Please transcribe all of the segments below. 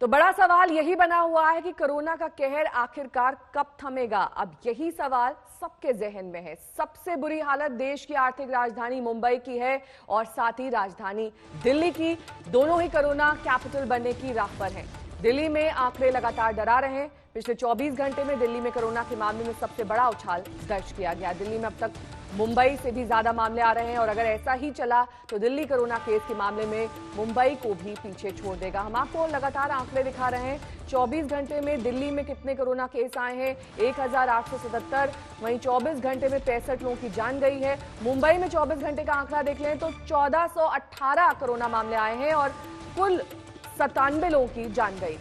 तो बड़ा सवाल यही बना हुआ है कि कोरोना का कहर आखिरकार कब थमेगा। अब यही सवाल सबके जहन में है। सबसे बुरी हालत देश की आर्थिक राजधानी मुंबई की है और साथ ही राजधानी दिल्ली की। दोनों ही कोरोना कैपिटल बनने की राह पर हैं। दिल्ली में आंकड़े लगातार डरा रहे हैं। पिछले 24 घंटे में दिल्ली में कोरोना के मामले में सबसे बड़ा उछाल दर्ज किया गया। दिल्ली में अब तक मुंबई से भी ज्यादा मामले आ रहे हैं और अगर ऐसा ही चला तो दिल्ली कोरोना केस के मामले में मुंबई को भी पीछे छोड़ देगा। हम आपको लगातार आंकड़े दिखा रहे हैं। 24 घंटे में दिल्ली में कितने कोरोना केस आए हैं? 1877। वहीं 24 घंटे में 65 लोगों की जान गई है। मुंबई में 24 घंटे का आंकड़ा देख लें तो 1418 कोरोना मामले आए हैं और कुल 97 लोगों की जान गई।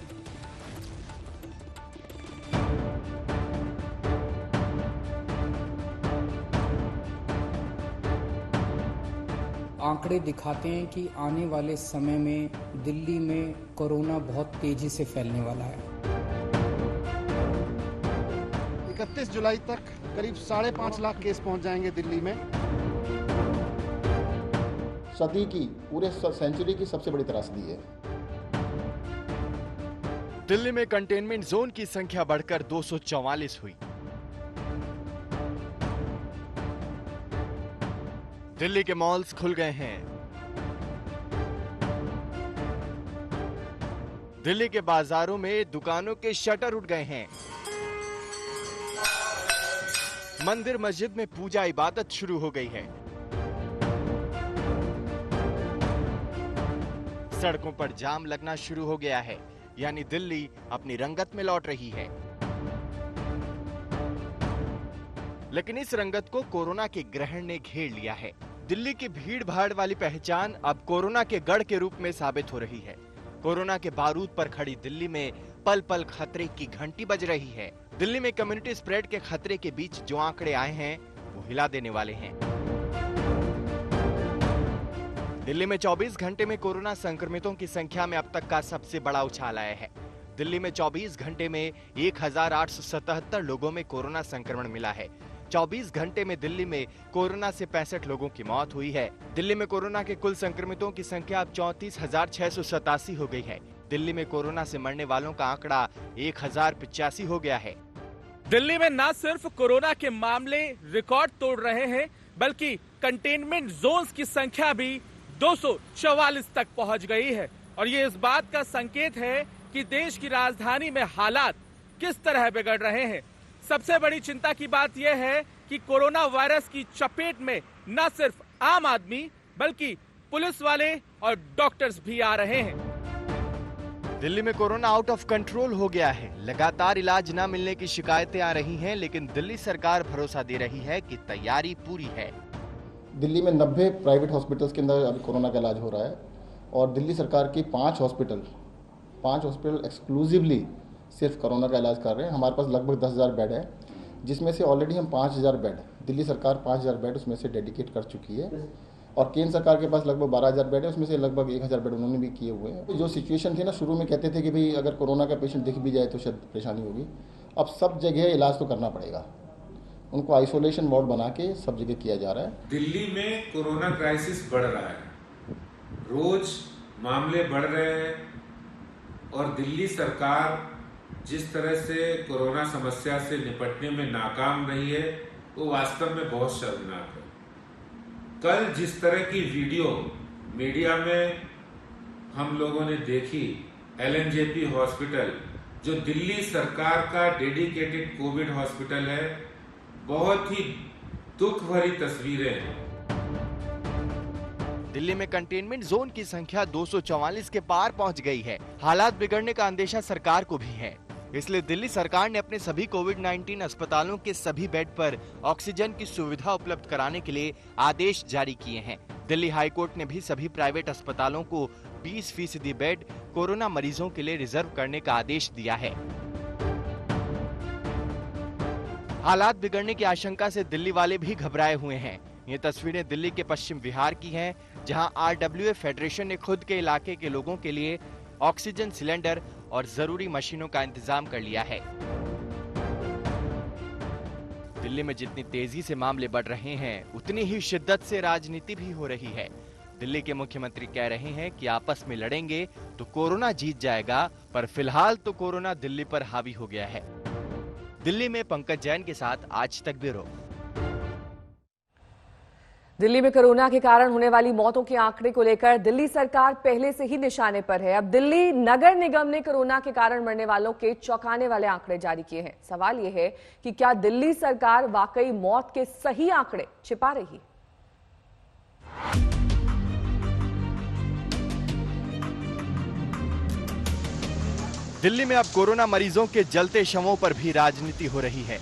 आंकड़े दिखाते हैं कि आने वाले समय में दिल्ली में कोरोना बहुत तेजी से फैलने वाला है। 31 जुलाई तक करीब 5.5 लाख केस पहुंच जाएंगे दिल्ली में। सदी की, पूरे सेंचुरी की सबसे बड़ी त्रासदी है। दिल्ली में कंटेनमेंट जोन की संख्या बढ़कर 244 हुई। दिल्ली के मॉल्स खुल गए हैं। दिल्ली के बाजारों में दुकानों के शटर उठ गए हैं। मंदिर मस्जिद में पूजा इबादत शुरू हो गई है। सड़कों पर जाम लगना शुरू हो गया है, यानी दिल्ली अपनी रंगत में लौट रही है। लेकिन इस रंगत को कोरोना के ग्रहण ने घेर लिया है। दिल्ली की भीड़ भाड़ वाली पहचान अब कोरोना के गढ़ के रूप में साबित हो रही है। कोरोना के बारूद पर खड़ी दिल्ली में पल पल खतरे की घंटी बज रही है। दिल्ली में कम्युनिटी स्प्रेड के खतरे के बीच जो आंकड़े आए हैं वो हिला देने वाले हैं। दिल्ली में 24 घंटे में कोरोना संक्रमितों की संख्या में अब तक का सबसे बड़ा उछाल आया है। दिल्ली में 24 घंटे में 1877 लोगों में कोरोना संक्रमण मिला है। 24 घंटे में दिल्ली में कोरोना से 65 लोगों की मौत हुई है। दिल्ली में कोरोना के कुल संक्रमितों की संख्या अब 34,687 हो गई है। दिल्ली में कोरोना से मरने वालों का आंकड़ा 1085 हो गया है। दिल्ली में न सिर्फ कोरोना के मामले रिकॉर्ड तोड़ रहे हैं, बल्कि कंटेनमेंट जोन्स की संख्या भी 244 तक पहुंच गई है और ये इस बात का संकेत है कि देश की राजधानी में हालात किस तरह बिगड़ रहे हैं। सबसे बड़ी चिंता की बात यह है कि कोरोना वायरस की चपेट में न सिर्फ आम आदमी बल्कि पुलिस वाले और डॉक्टर्स भी आ रहे हैं। दिल्ली में कोरोना आउट ऑफ कंट्रोल हो गया है। लगातार इलाज न मिलने की शिकायतें आ रही हैं, लेकिन दिल्ली सरकार भरोसा दे रही है कि तैयारी पूरी है। दिल्ली में 90 प्राइवेट हॉस्पिटल्स के अंदर अभी कोरोना का इलाज हो रहा है और दिल्ली सरकार की 5 हॉस्पिटल एक्सक्लूसिवली सिर्फ कोरोना का इलाज कर रहे हैं। हमारे पास लगभग 10,000 बेड है, जिसमें से ऑलरेडी हम 5,000 बेड, दिल्ली सरकार 5,000 बेड उसमें से डेडिकेट कर चुकी है और केंद्र सरकार के पास लगभग 12,000 बेड है, उसमें से लगभग 1,000 बेड उन्होंने भी किए हुए हैं। जो सिचुएशन थी ना, शुरू में कहते थे कि भाई अगर कोरोना का पेशेंट दिख भी जाए तो शायद परेशानी होगी। अब सब जगह इलाज तो करना पड़ेगा, उनको आइसोलेशन वार्ड बना के सब जगह किया जा रहा है। दिल्ली में कोरोना क्राइसिस बढ़ रहा है, रोज मामले बढ़ रहे हैं और दिल्ली सरकार जिस तरह से कोरोना समस्या से निपटने में नाकाम रही है वो वास्तव में बहुत शर्मनाक है। कल जिस तरह की वीडियो मीडिया में हम लोगों ने देखी, LNJP हॉस्पिटल जो दिल्ली सरकार का डेडिकेटेड कोविड हॉस्पिटल है, बहुत ही दुख भरी तस्वीरें हैं। दिल्ली में कंटेनमेंट जोन की संख्या 244 के पार पहुंच गई है। हालात बिगड़ने का अंदेशा सरकार को भी है, इसलिए दिल्ली सरकार ने अपने सभी कोविड-19 अस्पतालों के सभी बेड पर ऑक्सीजन की सुविधा उपलब्ध कराने के लिए आदेश जारी किए हैं। दिल्ली हाईकोर्ट ने भी सभी प्राइवेट अस्पतालों को 20% बेड कोरोना मरीजों के लिए रिजर्व करने का आदेश दिया है। हालात बिगड़ने की आशंका से दिल्ली वाले भी घबराए हुए हैं। ये तस्वीरें दिल्ली के पश्चिम विहार की हैं, जहां RWA फेडरेशन ने खुद के इलाके के लोगों के लिए ऑक्सीजन सिलेंडर और जरूरी मशीनों का इंतजाम कर लिया है। दिल्ली में जितनी तेजी से मामले बढ़ रहे हैं, उतनी ही शिद्दत से राजनीति भी हो रही है। दिल्ली के मुख्यमंत्री कह रहे हैं कि आपस में लड़ेंगे तो कोरोना जीत जाएगा, पर फिलहाल तो कोरोना दिल्ली पर हावी हो गया है। दिल्ली में पंकज जैन के साथ आज तक ब्यूरो। दिल्ली में कोरोना के कारण होने वाली मौतों के आंकड़े को लेकर दिल्ली सरकार पहले से ही निशाने पर है। अब दिल्ली नगर निगम ने कोरोना के कारण मरने वालों के चौंकाने वाले आंकड़े जारी किए हैं। सवाल यह है कि क्या दिल्ली सरकार वाकई मौत के सही आंकड़े छिपा रही? दिल्ली में अब कोरोना मरीजों के जलते शवों पर भी राजनीति हो रही है।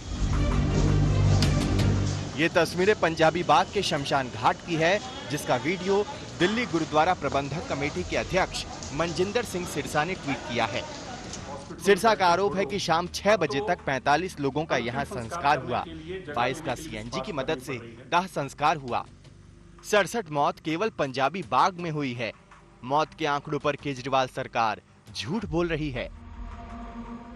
ये तस्वीरें पंजाबी बाग के शमशान घाट की है, जिसका वीडियो दिल्ली गुरुद्वारा प्रबंधक कमेटी के अध्यक्ष मनजिंदर सिंह सिरसा ने ट्वीट किया है। सिरसा का आरोप है कि शाम 6 बजे तक 45 लोगों का यहां संस्कार हुआ। 22 का सीएनजी की मदद से दाह संस्कार हुआ। 67 मौत केवल पंजाबी बाग में हुई है। मौत के आंकड़ों पर केजरीवाल सरकार झूठ बोल रही है।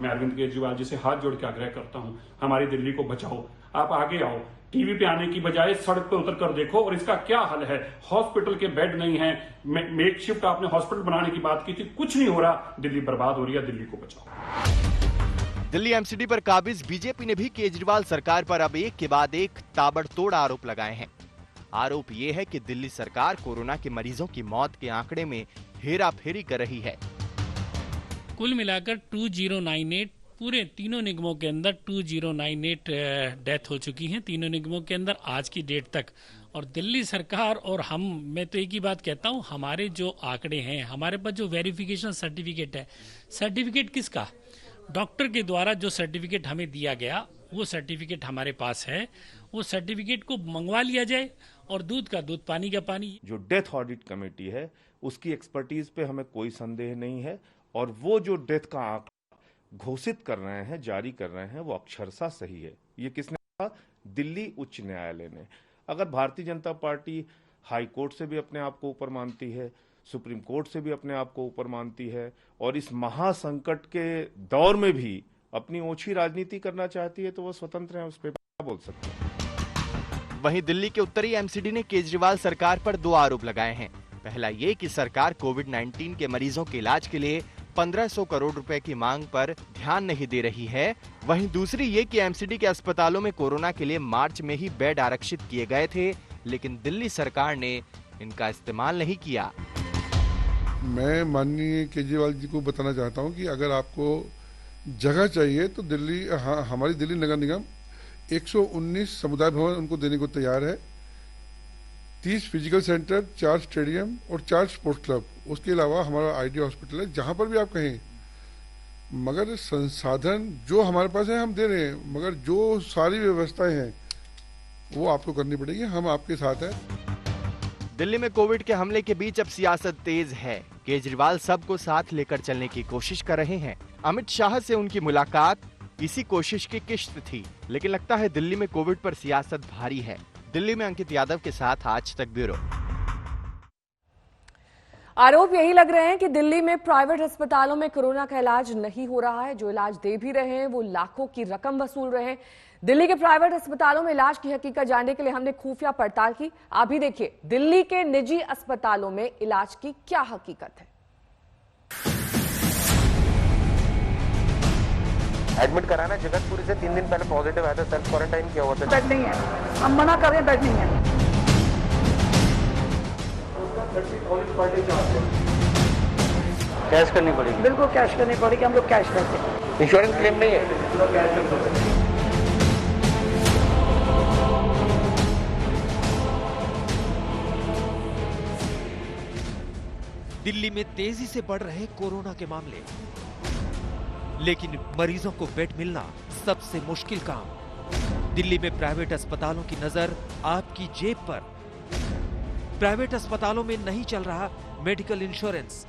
मैं अरविंद केजरीवाल जी से हाथ जोड़ के आग्रह करता हूं, हमारी दिल्ली को बचाओ। आप आगे आओ, टीवी पे आने की बजाय सड़क पे उतर कर देखो और इसका क्या हल है। हॉस्पिटल के बेड नहीं है, मेकशिफ्ट आपने हॉस्पिटल बनाने की बात की थी, कुछ नहीं हो रहा। दिल्ली बर्बाद हो रही है, दिल्ली को बचाओ। दिल्ली एमसीडी पर काबिज बीजेपी ने भी केजरीवाल सरकार पर अब एक के बाद एक ताबड़तोड़ आरोप लगाए हैं। आरोप ये है कि दिल्ली सरकार कोरोना के मरीजों की मौत के आंकड़े में हेराफेरी कर रही है। कुल मिलाकर 2098 पूरे तीनों निगमों के अंदर 2098 डेथ हो चुकी हैं, तीनों निगमों के अंदर आज की डेट तक। और दिल्ली सरकार और मैं तो एक ही बात कहता हूं, हमारे जो आंकड़े हैं, हमारे पास जो वेरिफिकेशन सर्टिफिकेट है, सर्टिफिकेट किसका? डॉक्टर के द्वारा जो सर्टिफिकेट हमें दिया गया वो सर्टिफिकेट हमारे पास है। वो सर्टिफिकेट को मंगवा लिया जाए और दूध का दूध, पानी का पानी। जो डेथ ऑडिट कमेटी है उसकी एक्सपर्टीज पे हमें कोई संदेह नहीं है, और वो जो डेथ का आंकड़ा घोषित कर रहे हैं, जारी कर रहे हैं, वो अक्षरशः सही है। ये किसने कहा? दिल्ली उच्च न्यायालय ने। अगर Bharatiya Janata party high court से भी अपने आप को ऊपर मानती है, सुप्रीम कोर्ट से भी अपने आप को ऊपर मानती है, और इस महासंकट के दौर में भी अपनी ओछी राजनीति करना चाहती है, तो वो स्वतंत्र है, उस पर क्या बोल सकते हैं। वहीं दिल्ली के उत्तरी एमसीडी ने केजरीवाल सरकार पर 2 आरोप लगाए हैं। पहला ये कि सरकार कोविड-19 के मरीजों के इलाज के लिए 1500 करोड़ रुपए की मांग पर ध्यान नहीं दे रही है। वहीं दूसरी ये कि एमसीडी के अस्पतालों में कोरोना के लिए मार्च में ही बेड आरक्षित किए गए थे, लेकिन दिल्ली सरकार ने इनका इस्तेमाल नहीं किया। मैं माननीय केजरीवाल जी को बताना चाहता हूं कि अगर आपको जगह चाहिए तो हमारी दिल्ली नगर निगम 119 समुदाय भवन उनको देने को तैयार है। 30 फिजिकल सेंटर, 4 स्टेडियम और 4 स्पोर्ट्स क्लब। उसके अलावा हमारा आईडी हॉस्पिटल है, जहां पर भी आप कहें। मगर संसाधन जो हमारे पास है हम दे रहे हैं, मगर जो सारी व्यवस्थाएं हैं वो आपको करनी पड़ेगी। हम आपके साथ हैं। दिल्ली में कोविड के हमले के बीच अब सियासत तेज है। केजरीवाल सबको साथ लेकर चलने की कोशिश कर रहे हैं। अमित शाह से उनकी मुलाकात इसी कोशिश की किश्त थी, लेकिन लगता है दिल्ली में कोविड पर सियासत भारी है। दिल्ली में अंकित यादव के साथ आज तक ब्यूरो। आरोप यही लग रहे हैं कि दिल्ली में प्राइवेट अस्पतालों में कोरोना का इलाज नहीं हो रहा है। जो इलाज दे भी रहे हैं वो लाखों की रकम वसूल रहे हैं। दिल्ली के प्राइवेट अस्पतालों में इलाज की हकीकत जानने के लिए हमने खुफिया पड़ताल की। आप भी देखिए दिल्ली के निजी अस्पतालों में इलाज की क्या हकीकत है। एडमिट कराना जगतपुरी से 3 दिन पहले पॉजिटिव आया था, सेल्फ क्वारंटाइन किया हुआ था। बेड नहीं है, हम मना कर रहे हैं, बेड नहीं है। कैश करनी पड़ेगी? बिल्कुल कैश करनी पड़ेगी, हम लोग कैश करते हैं। इंश्योरेंस क्लेम नहीं है? दिल्ली में तेजी से बढ़ रहे कोरोना के मामले, लेकिन मरीजों को बेड मिलना सबसे मुश्किल काम। दिल्ली में प्राइवेट अस्पतालों की नजर आपकी जेब पर। प्राइवेट अस्पतालों में नहीं चल रहा मेडिकल इंश्योरेंस।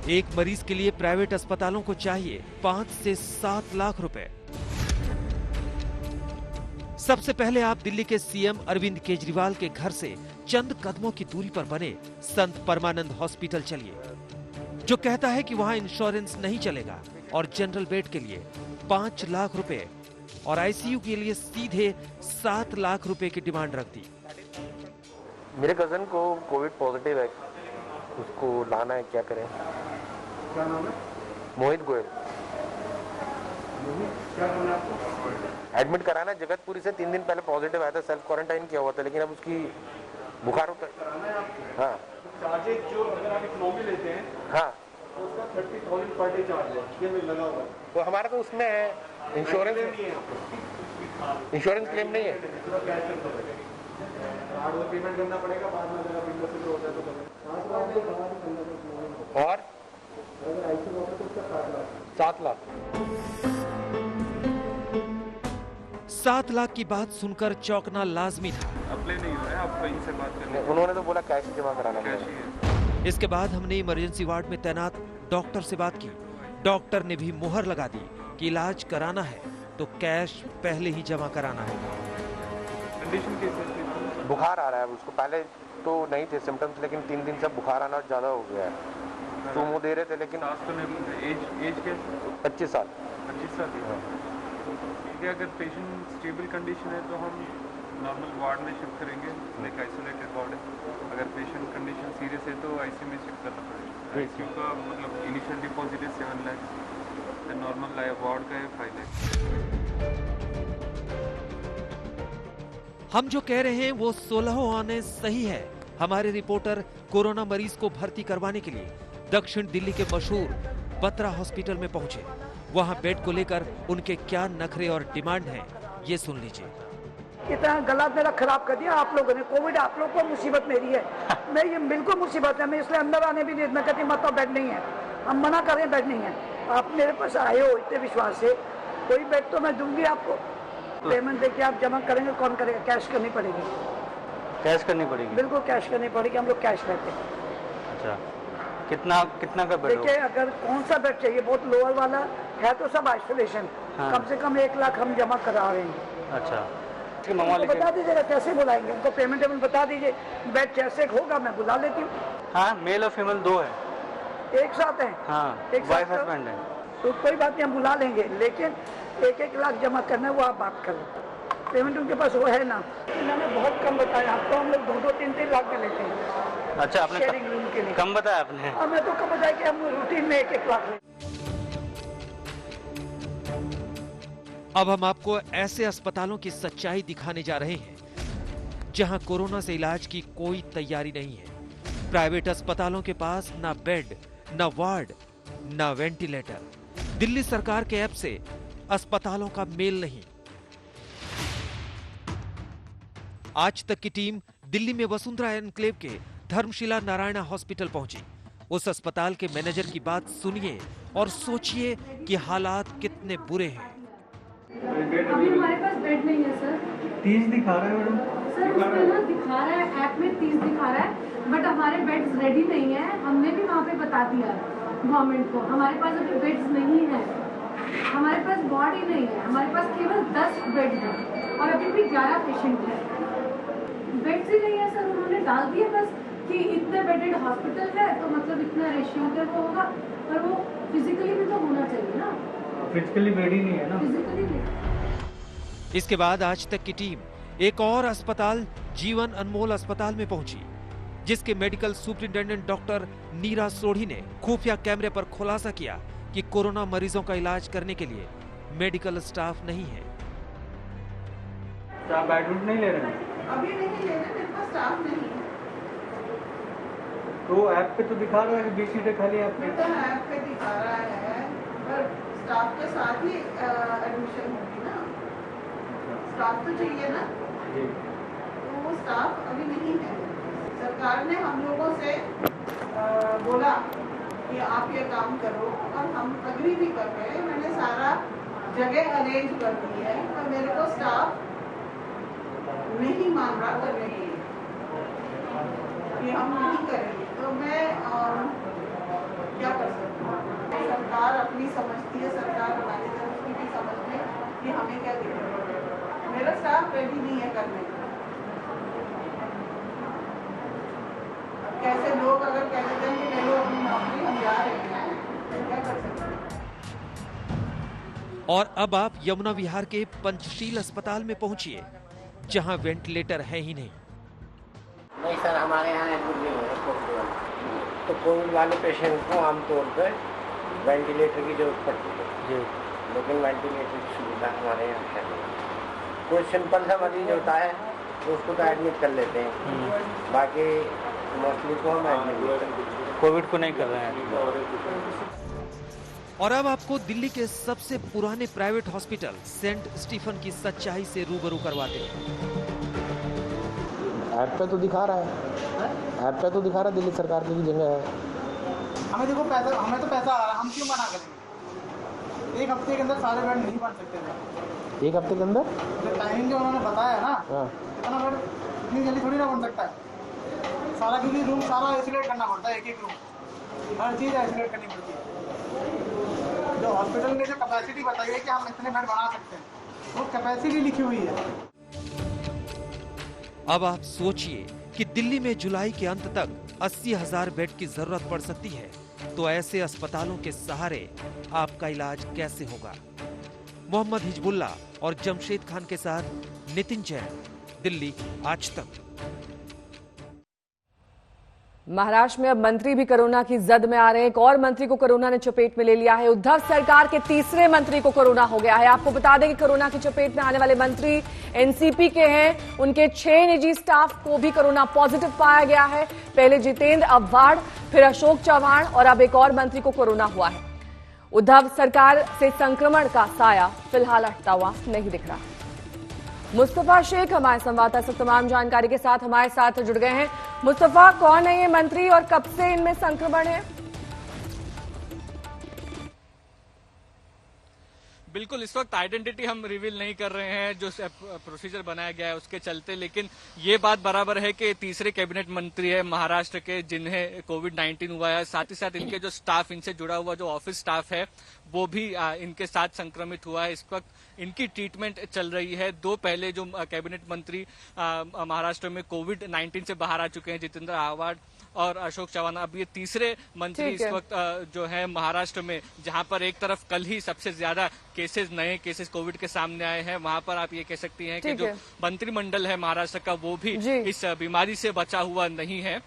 एक मरीज के लिए प्राइवेट अस्पतालों को चाहिए 5 से 7 लाख रुपए। सबसे पहले आप दिल्ली के सीएम अरविंद केजरीवाल के घर से चंद कदमों की दूरी पर बने संत परमानंद हॉस्पिटल चलिए, जो कहता है कि वहां इंश्योरेंस नहीं चलेगा और जनरल बेड के लिए 5 लाख रुपए और आईसीयू के लिए सीधे 7 लाख रुपए की डिमांड रख दी। मेरे कजन को कोविड पॉजिटिव है, उसको लाना है, क्या करें? क्या नाम है? मोहित गोयल। क्या करना है आपको? एडमिट कराना है जगतपुरी से। 3 दिन पहले पॉजिटिव आया था, सेल्फ क्वारंटाइन किया हुआ था, लेकिन अब उसकी बुखार होता है। हाँ चार्जेस जो अगर आप इकोनॉमी लेते हैं, हाँ, तो उसका 30,000 पर डे चार्ज है, ये में लगा हुआ है। तो हमारा तो उसमें है इंश्योरेंस क्लेम नहीं है। कार्ड में पेमेंट करना पड़ेगा, बाद में अगर आप इंडस्ट्री होता है तो और अगर आईसीयू होता है तो उसका 7 लाख। 7 लाख की बात सुनकर चौंकना लाजमी था। अप्लाई नहीं हुआ है, आप कहीं से बात कर रहे उन्होंने तो बोला कैश जमा कराना पड़ेगा। इसके बाद हमने इमरजेंसी वार्ड में तैनात डॉक्टर से बात की। डॉक्टर ने भी मुहर लगा दी कि इलाज कराना है तो कैश पहले ही जमा कराना है। कंडीशन कैसे? बुखार आ रहा है उसको, पहले तो नहीं थे सिम्टम्स, लेकिन 3 दिन से बुखार आना ज़्यादा हो गया है। तो वो दे रहे थे, लेकिन एज के 25 साल। 25 साल। ठीक है, अगर पेशेंट स्टेबल कंडीशन है तो हम नॉर्मल वार्ड में शिफ्ट करेंगे, लाइक आइसोलेटेड वार्ड है। अगर पेशेंट कंडीशन सीरियस है तो आईसीयू में शिफ्ट करना पड़ेगा। आईसीयू का मतलब इनिशियल डिपॉजिट है 7 लाख, नॉर्मल वार्ड का है 5 लाख। हम जो कह रहे हैं वो 16 आने सही है। हमारे रिपोर्टर कोरोना मरीज को भर्ती करवाने के लिए दक्षिण दिल्ली के मशहूर बत्रा हॉस्पिटल में पहुंचे। वहां बेड को लेकर उनके क्या नखरे और डिमांड हैं, ये सुन लीजिए। इतना गला मेरा खराब कर दिया आप लोगों ने। कोविड आप लोगों को मुसीबत मेरी है, मैं ये बिल्कुल मुसीबत है। मैं इसलिए अंदर आने भी नहीं, मैं कहती मत बेड नहीं है, हम मना करें बेड नहीं है। आप मेरे पास आए हो इतने विश्वास से, कोई बेड तो मैं दूंगी आपको। पेमेंट देके आप जमा करेंगे, कौन करेगा? कैश करनी पड़ेगी। कैश करनी पड़ेगी? बिल्कुल कैश करनी पड़ेगी, हम लोग कैश लेते हैं। अच्छा, कितना का बेड? देखिए, अगर कौन सा बेड चाहिए, बहुत लोअर वाला है तो सब आइसोलेशन। हाँ। कम से कम 1 लाख हम जमा करा रहे हैं। अच्छा, उनको बता दीजिएगा कैसे बुलाएंगे, उनको पेमेंट बता दीजिए। बेड जैसे होगा मैं बुला लेती हूँ। हाँ, मेल और फीमेल 2 है, एक साथ है। हाँ, एक वाइफ साथ हस्बैंड है। तो कोई बात नहीं, हम बुला लेंगे, लेकिन 1-1 लाख जमा करना है वो आप बात करें। पेमेंट उनके पास वो है ना। इन्होंने बहुत कम बताया, आपको हम लोग 2-2, 3-3 लाख में लेते हैं। अच्छा, आपने शेयरिंग रूम के लिए कम बताया आपने? और मैं तो कम बताया कि हम रूटीन में 1-1 लाख लेते हैं। अब हम आपको ऐसे अस्पतालों की सच्चाई दिखाने जा रहे हैं जहां कोरोना से इलाज की कोई तैयारी नहीं है। प्राइवेट अस्पतालों के पास ना बेड, ना वार्ड, ना वेंटिलेटर। दिल्ली सरकार के ऐप से अस्पतालों का मेल नहीं। आज तक की टीम दिल्ली में वसुंधरा एनक्लेव के धर्मशिला नारायणा हॉस्पिटल पहुंची। उस अस्पताल के मैनेजर की बात सुनिए और सोचिए कि हालात कितने बुरे हैं। अभी हमारे पास बेड नहीं है सर। 30 दिखा रहा है मैडम। सर उसमें ना दिखा रहा है, ऐप में 30 दिखा रहा है, बट हमारे बेड्स रेडी नहीं है। हमने भी वहाँ पे बता दिया गवर्नमेंट को, हमारे पास अभी बेड्स नहीं है, हमारे पास वार्ड ही नहीं है, हमारे पास केवल 10 बेड है और अभी भी 11 पेशेंट है। बेड्स ही नहीं है सर, उन्होंने डाल दिया बस कि इतने बेडेड हॉस्पिटल है तो मतलब इतना रेशियो पे वो होगा, पर वो फिजिकली भी तो होना चाहिए ना। फिजिकली बेड ही नहीं है ना। फिजिकली नहीं। इसके बाद आज तक की टीम एक और अस्पताल जीवन अनमोल अस्पताल में पहुंची, जिसके मेडिकल सुपरिंटेंडेंट डॉक्टर नीरा सोढ़ी ने खुफिया कैमरे पर खुलासा किया कि कोरोना मरीजों का इलाज करने के लिए मेडिकल स्टाफ नहीं है। आप एडमिट नहीं ले रहे हैं? अभी नहीं ले रहे, मेरे पास स्टाफ नहीं है। तो ऐप पे तो दिखा रहा है कि 20 सीटें खाली है। तो ऐप पे दिखा रहा है, पर स्टाफ के साथ ही एडमिशन होगी ना, स्टाफ तो चाहिए ना। तो वो स्टाफ अभी नहीं है। सरकार ने हम लोगों से बोला कि आप ये काम करो और हम अग्री भी कर रहे हैं। मैंने सारा जगह अरेंज कर दी है, पर मेरे को स्टाफ नहीं मान रहा करने के लिए कि हम नहीं करेंगे। तो मैं क्या कर सकती हूँ? सरकार अपनी समझती है, सरकार हमारी तरफ की भी समझ में कि हमें क्या दिक्कत है। मेरा स्टाफ रेडी नहीं है करने को। कैसे लोग अगर कह देते हैं कि ले लो अपनी नौकरी, हम जा रहे हैं, तो क्या कर सकते हैं। और अब आप यमुना विहार के पंचशील अस्पताल में पहुंचिए, जहां वेंटिलेटर है ही नहीं। नहीं सर, हमारे यहाँ एडमिट नहीं है कोविड वाले। तो कोविड वाले पेशेंट को आमतौर पर वेंटिलेटर की जरूरत पड़ती है, लेकिन वेंटिलेटर की सुविधा हमारे यहाँ है नहीं। कोई सिंपल सा मरीज होता है तो उसको तो एडमिट कर लेते हैं, बाकी मोस्टली को हम एडमिट नहीं करते, कोविड को नहीं कर रहे हैं। और अब आपको दिल्ली के सबसे पुराने प्राइवेट हॉस्पिटल सेंट स्टीफन की सच्चाई से रूबरू करवाते हैं। ऐप पे तो दिखा रहा है, ऐप पे तो दिखा रहा है दिल्ली सरकार की भी जगह है। हमें देखो पैसा, हमें तो पैसा आ रहा है, हम क्यों मना करेंगे? एक हफ्ते के अंदर सारे बेड नहीं बन सकते हैं। एक हफ्ते के अंदर टाइमिंग जो उन्होंने बताया ना, इतना बेड इतनी जल्दी थोड़ी ना बन सकता है सारा, क्योंकि रूम सारा आइसोलेट करना पड़ता है, एक एक रूम हर चीज़ आइसोलेट करनी पड़ती है। जो हॉस्पिटल ने जो कैपेसिटी बताई है कि हम इतने बेड बना सकते हैं, वो कैपेसिटी लिखी हुई है। अब आप सोचिए कि दिल्ली में जुलाई के अंत तक 80,000 बेड की जरूरत पड़ सकती है, तो ऐसे अस्पतालों के सहारे आपका इलाज कैसे होगा? मोहम्मद हिजबुल्ला और जमशेद खान के साथ नितिन जैन, दिल्ली आज तक। महाराष्ट्र में अब मंत्री भी कोरोना की जद में आ रहे हैं। एक और मंत्री को कोरोना ने चपेट में ले लिया है। उद्धव सरकार के तीसरे मंत्री को कोरोना हो गया है। आपको बता दें कि कोरोना की चपेट में आने वाले मंत्री एनसीपी के हैं। उनके 6 निजी स्टाफ को भी कोरोना पॉजिटिव पाया गया है। पहले जितेंद्र अव्वाड, फिर अशोक चव्हाण और अब एक और मंत्री को कोरोना हुआ है। उद्धव सरकार से संक्रमण का साया फिलहाल हटता हुआ नहीं दिख रहा। मुस्तफा शेख हमारे संवाददाता से तमाम जानकारी के साथ हमारे साथ जुड़ गए हैं। मुस्तफा, कौन है ये मंत्री और कब से इनमें संक्रमण है? बिल्कुल, इस वक्त आइडेंटिटी हम रिवील नहीं कर रहे हैं, जो प्रोसीजर बनाया गया है उसके चलते, लेकिन ये बात बराबर है कि तीसरे कैबिनेट मंत्री है महाराष्ट्र के जिन्हें कोविड-19 हुआ है। साथ ही साथ इनके जो स्टाफ, इनसे जुड़ा हुआ जो ऑफिस स्टाफ है वो भी इनके साथ संक्रमित हुआ है। इस वक्त इनकी ट्रीटमेंट चल रही है। 2 पहले जो कैबिनेट मंत्री महाराष्ट्र में कोविड-19 से बाहर आ चुके हैं, जितेंद्र आव्हाड और अशोक चव्हाण, अब ये तीसरे मंत्री इस वक्त जो है महाराष्ट्र में, जहां पर एक तरफ कल ही सबसे ज्यादा नए केसेस कोविड के सामने आए हैं, वहां पर आप ये कह सकती हैं कि जो मंत्रिमंडल है महाराष्ट्र का वो भी इस बीमारी से बचा हुआ नहीं है।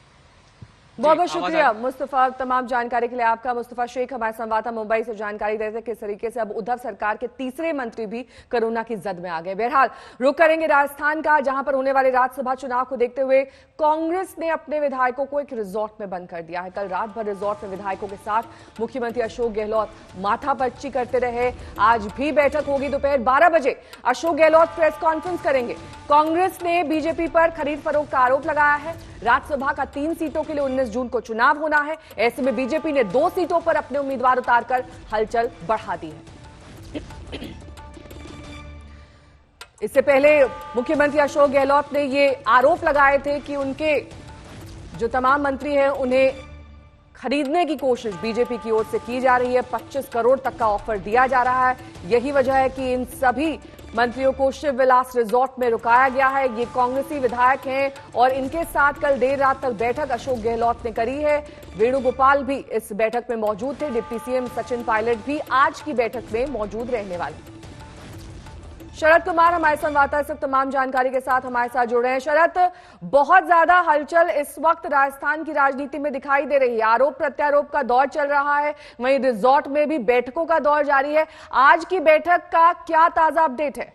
बहुत बहुत शुक्रिया मुस्तफा, तमाम जानकारी के लिए आपका। मुस्तफा शेख हमारे संवाददाता मुंबई से जानकारी देते हैं किस तरीके से अब उद्धव सरकार के तीसरे मंत्री भी कोरोना की जद में आ गए। बहरहाल रुक करेंगे राजस्थान का, जहां पर होने वाले राज्यसभा चुनाव को देखते हुए कांग्रेस ने अपने विधायकों को एक रिजॉर्ट में बंद कर दिया है। कल रात भर रिजॉर्ट में विधायकों के साथ मुख्यमंत्री अशोक गहलोत माथापच्ची करते रहे। आज भी बैठक होगी। दोपहर 12 बजे अशोक गहलोत प्रेस कॉन्फ्रेंस करेंगे। कांग्रेस ने बीजेपी पर खरीद फरोख्त का आरोप लगाया है। राज्यसभा का 3 सीटों के लिए 19 जून को चुनाव होना है। ऐसे में बीजेपी ने 2 सीटों पर अपने उम्मीदवार उतारकर हलचल बढ़ा दी है। इससे पहले मुख्यमंत्री अशोक गहलोत ने ये आरोप लगाए थे कि उनके जो तमाम मंत्री हैं उन्हें खरीदने की कोशिश बीजेपी की ओर से की जा रही है। 25 करोड़ तक का ऑफर दिया जा रहा है। यही वजह है कि इन सभी मंत्रियों को शिव विलास रिजॉर्ट में रुकाया गया है। ये कांग्रेसी विधायक हैं और इनके साथ कल देर रात तक बैठक अशोक गहलोत ने करी है। वेणुगोपाल भी इस बैठक में मौजूद थे। डिप्टी सीएम सचिन पायलट भी आज की बैठक में मौजूद रहने वाले। शरद कुमार हमारे संवाददाता से तमाम जानकारी के साथ हमारे साथ जुड़ रहे हैं। शरद, बहुत ज्यादा हलचल इस वक्त राजस्थान की राजनीति में दिखाई दे रही है। आरोप प्रत्यारोप का दौर चल रहा है, वहीं रिजॉर्ट में भी बैठकों का दौर जारी है। आज की बैठक का क्या ताजा अपडेट है?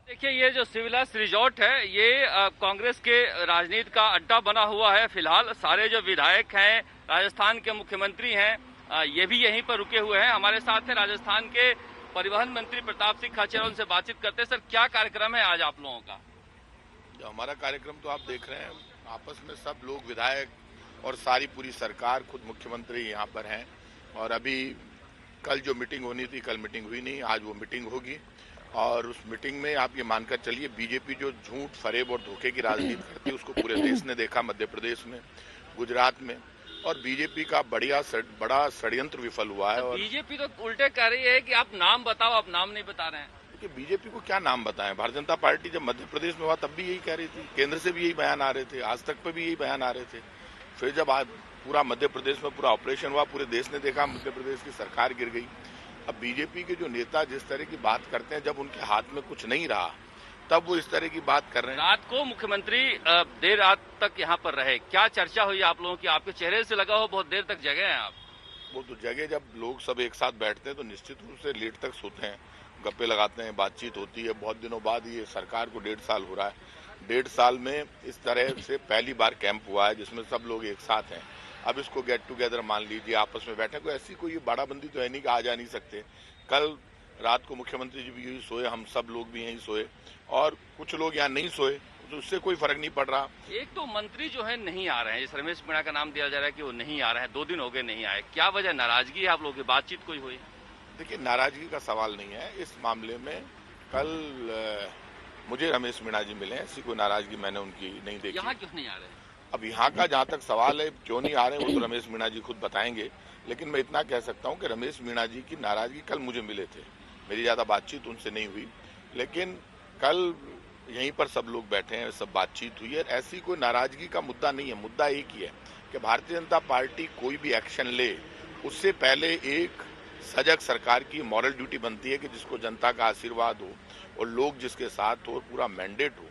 देखिए, ये जो सिविलास रिजॉर्ट है ये कांग्रेस के राजनीति का अड्डा बना हुआ है। फिलहाल सारे जो विधायक हैं, राजस्थान के मुख्यमंत्री हैं, ये भी यहीं पर रुके हुए हैं। हमारे साथ है राजस्थान के परिवहन मंत्री प्रताप सिंह खाचर, उनसे बातचीत करते हैं। सर, क्या कार्यक्रम है आज आप लोगों का? जो हमारा कार्यक्रम तो आप देख रहे हैं, आपस में सब लोग, विधायक और सारी पूरी सरकार, खुद मुख्यमंत्री यहाँ पर हैं। और अभी कल जो मीटिंग होनी थी, कल मीटिंग हुई नहीं, आज वो मीटिंग होगी। और उस मीटिंग में आप ये मानकर चलिए, बीजेपी जो झूठ, फरेब और धोखे की राजनीति करती है उसको पूरे देश ने देखा, मध्य प्रदेश में, गुजरात में। और बीजेपी का बड़ा षड्यंत्र विफल हुआ है। और बीजेपी तो उल्टे कह रही है कि आप नाम बताओ, आप नाम नहीं बता रहे हैं। देखिए, बीजेपी को क्या नाम बताएं? भारतीय जनता पार्टी जब मध्य प्रदेश में हुआ तब भी यही कह रही थी, केंद्र से भी यही बयान आ रहे थे, आज तक पे भी यही बयान आ रहे थे। फिर जब आज पूरा मध्य प्रदेश में पूरा ऑपरेशन हुआ, पूरे देश ने देखा, मध्य प्रदेश की सरकार गिर गई। अब बीजेपी के जो नेता जिस तरह की बात करते हैं, जब उनके हाथ में कुछ नहीं रहा तब वो इस तरह की बात कर रहे हैं। रात को मुख्यमंत्री देर रात तक यहाँ पर रहे, क्या चर्चा हुई आप लोगों की? आपके चेहरे से लगा हो बहुत देर तक जगे हैं आप। वो तो जगह, जब लोग सब एक साथ बैठते हैं तो निश्चित रूप से लेट तक सोते हैं, गप्पे लगाते हैं, बातचीत होती है। बहुत दिनों बाद ये सरकार को 1.5 साल हो रहा है, 1.5 साल में इस तरह से पहली बार कैंप हुआ है जिसमें सब लोग एक साथ हैं। अब इसको गेट टुगेदर मान लीजिए, आपस में बैठे, कोई ऐसी कोई बाड़ाबंदी तो है नहीं कि आ जा नहीं सकते। कल रात को मुख्यमंत्री जी भी यही सोए, हम सब लोग भी यहीं सोए, और कुछ लोग यहाँ नहीं सोए, तो उससे कोई फर्क नहीं पड़ रहा। एक तो मंत्री जो है नहीं आ रहे हैं, जैसे रमेश मीणा का नाम दिया जा रहा है कि वो नहीं आ रहे हैं, 2 दिन हो गए नहीं आए, क्या वजह? नाराजगी है आप लोगों की? बातचीत कोई हुई? देखिए, नाराजगी का सवाल नहीं है इस मामले में। कल मुझे रमेश मीणा जी मिले, ऐसी कोई नाराजगी मैंने उनकी नहीं देखी। यहाँ क्यों नहीं आ रहे? अब यहाँ का जहाँ तक सवाल है क्यों नहीं आ रहे हैं, वो तो रमेश मीणा जी खुद बताएंगे। लेकिन मैं इतना कह सकता हूँ कि रमेश मीणा जी की नाराजगी, कल मुझे मिले थे, मेरी ज़्यादा बातचीत उनसे नहीं हुई, लेकिन कल यहीं पर सब लोग बैठे हैं, सब बातचीत हुई है। ऐसी कोई नाराजगी का मुद्दा नहीं है। मुद्दा एक ही है कि भारतीय जनता पार्टी कोई भी एक्शन ले उससे पहले एक सजग सरकार की मॉरल ड्यूटी बनती है कि जिसको जनता का आशीर्वाद हो और लोग जिसके साथ हो और पूरा मैंडेट हो,